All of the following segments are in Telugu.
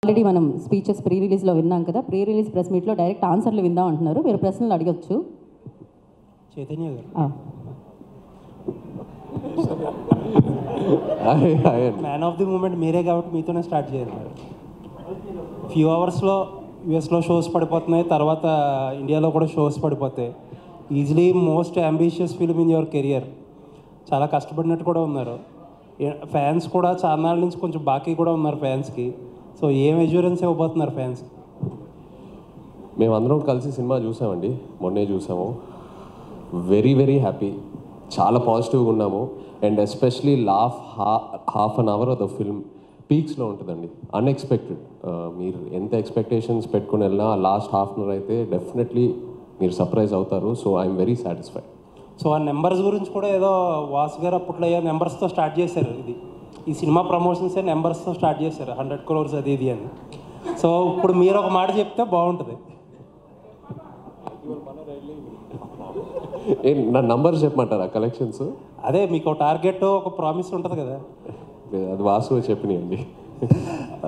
ఆల్రెడీ మనం స్పీచెస్ ప్రీ రిలీజ్లో విన్నాం కదా. ప్రీ రిలీజ్ ప్రెస్ మీట్లో డైరెక్ట్ ఆన్సర్లు విందాం అంటున్నారు. మీరు ప్రశ్నలు అడగచ్చు. చైతన్య గారు, మ్యాన్ ఆఫ్ ది మూమెంట్ మీరే కాబట్టి మీతోనే స్టార్ట్ చేయాలి. ఫ్యూ అవర్స్లో యూఎస్లో షోస్ పడిపోతున్నాయి, తర్వాత ఇండియాలో కూడా షోస్ పడిపోతాయి. Easily most ambitious film in your career. చాలా కష్టపడినట్టు కూడా ఉన్నారు. ఫ్యాన్స్ కూడా చాలా నాళ్ళ నుంచి కొంచెం బాకీ కూడా ఉన్నారు ఫ్యాన్స్కి. సో ఏం ఎష్యూరెన్స్ ఇవ్వబోతున్నారు ఫ్యాన్స్? మేమందరం కలిసి సినిమా చూసామండి, మొన్నే చూసాము. వెరీ వెరీ హ్యాపీ, చాలా పాజిటివ్గా ఉన్నాము. And especially half an hour of the film పీక్స్లో ఉంటుందండి. అన్ఎక్స్పెక్టెడ్. మీరు ఎంత ఎక్స్పెక్టేషన్స్ పెట్టుకుని వెళ్ళినా లాస్ట్ హాఫ్ అన్ అవర్ అయితే డెఫినెట్లీ మీరు సర్ప్రైజ్ అవుతారు. So I'm very satisfied. So ఆ నెంబర్స్ గురించి కూడా ఏదో వాసు గారు అప్పట్లో నెంబర్స్తో స్టార్ట్ చేశారు. ఈ సినిమా ప్రమోషన్సే నెంబర్స్తో స్టార్ట్ చేశారు, 100 crores అది ఇది అని. సో ఇప్పుడు మీరు ఒక మాట చెప్తే బాగుంటుంది. నా నంబర్స్ చెప్పమంటారా కలెక్షన్స్? అదే మీకు ఒక టార్గెట్, ఒక ప్రామిస్ ఉంటుంది కదా. అది వాసు చెప్పినాయండి.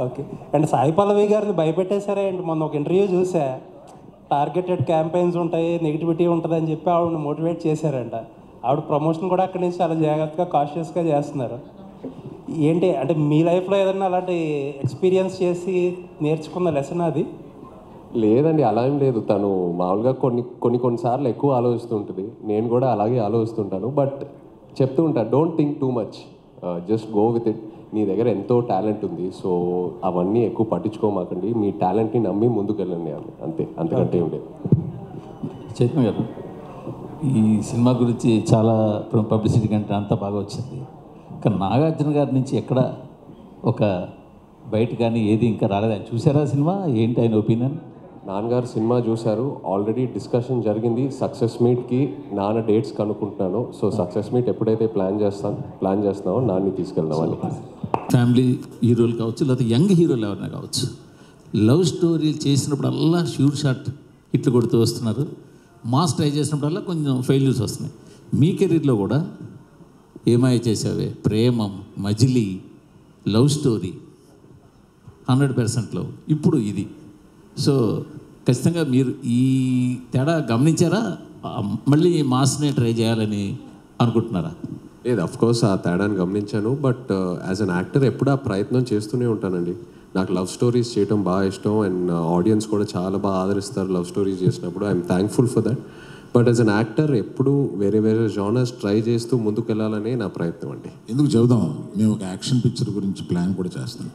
ఓకే. అండ్ సాయి పల్లవి గారిని భయపెట్టేశారా? అండ్ మొన్న ఒక ఇంటర్వ్యూ చూసా, టార్గెటెడ్ క్యాంపెయిన్స్ ఉంటాయి, నెగిటివిటీ ఉంటుంది అని చెప్పి ఆవిడని మోటివేట్ చేశారంట. ఆవిడ ప్రమోషన్ కూడా అక్కడి నుంచి చాలా జాగ్రత్తగా కాషియస్గా చేస్తున్నారు. ఏంటి అంటే మీ లైఫ్లో ఏదన్నా అలాంటి ఎక్స్పీరియన్స్ చేసి నేర్చుకున్న లెసన్ అది? లేదండి, అలా ఏం లేదు. తను మామూలుగా కొన్నిసార్లు ఎక్కువ ఆలోచిస్తుంటుంది. నేను కూడా అలాగే ఆలోచిస్తుంటాను. బట్ చెప్తూ ఉంటాను, don't think too much, just go with it. నీ దగ్గర ఎంతో టాలెంట్ ఉంది, సో అవన్నీ ఎక్కువ పట్టించుకోమాకండి. మీ టాలెంట్ని నమ్మి ముందుకు వెళ్ళండి, అంతే, అంతకంటే ఏం లేదు. చైతన్య గారు, ఈ సినిమా గురించి చాలా పబ్లిసిటీ కంటే అంతా బాగా వచ్చింది. కానీ నాగార్జున గారి నుంచి ఎక్కడ ఒక బయట కానీ ఏది ఇంకా రాలేదు. ఆయన చూసారా సినిమా? ఏంటి ఆయన ఒపీనియన్? నాన్నగారు సినిమా చూశారు, ఆల్రెడీ డిస్కషన్ జరిగింది. సక్సెస్ మీట్కి నాన్న డేట్స్ కనుక్కుంటున్నాను. సో సక్సెస్ మీట్ ఎప్పుడైతే ప్లాన్ చేస్తున్నామో నాన్ని తీసుకెళ్దామని. ఫ్యామిలీ హీరోలు కావచ్చు, లేకపోతే యంగ్ హీరోలు ఎవరైనా కావచ్చు, లవ్ స్టోరీలు చేసినప్పుడల్లా షూర్ షాట్ హిట్లు కొడుతూ వస్తున్నారు. మాస్ ట్రై చేసినప్పుడల్లా కొంచెం ఫెయిల్యూర్స్ వస్తున్నాయి. మీ కెరీర్లో కూడా ఏమాయ చేసావే, ప్రేమం, మజిలీ, లవ్ స్టోరీ 100% లవ్, ఇప్పుడు ఇది. సో ఖచ్చితంగా మీరు ఈ తేడా గమనించారా? మళ్ళీ మాస్నే ట్రై చేయాలని అనుకుంటున్నారా? లేదు, అఫ్కోర్స్ ఆ తేడాను గమనించాను. బట్ యాజ్ అన్ యాక్టర్ ఎప్పుడు ఆ ప్రయత్నం చేస్తూనే ఉంటానండి. నాకు లవ్ స్టోరీస్ చేయడం బాగా ఇష్టం. అండ్ ఆడియన్స్ కూడా చాలా బాగా ఆదరిస్తారు లవ్ స్టోరీస్ చేసినప్పుడు. I'm thankful for that. But as an actor ఎప్పుడు వేరే జానర్స్ ట్రై చేస్తూ ముందుకు వెళ్ళాలనే నా ప్రయత్నం అండి. ఎందుకు చెబుదాం, మేము ఒక యాక్షన్ పిక్చర్ గురించి ప్లాన్ కూడా చేస్తాం.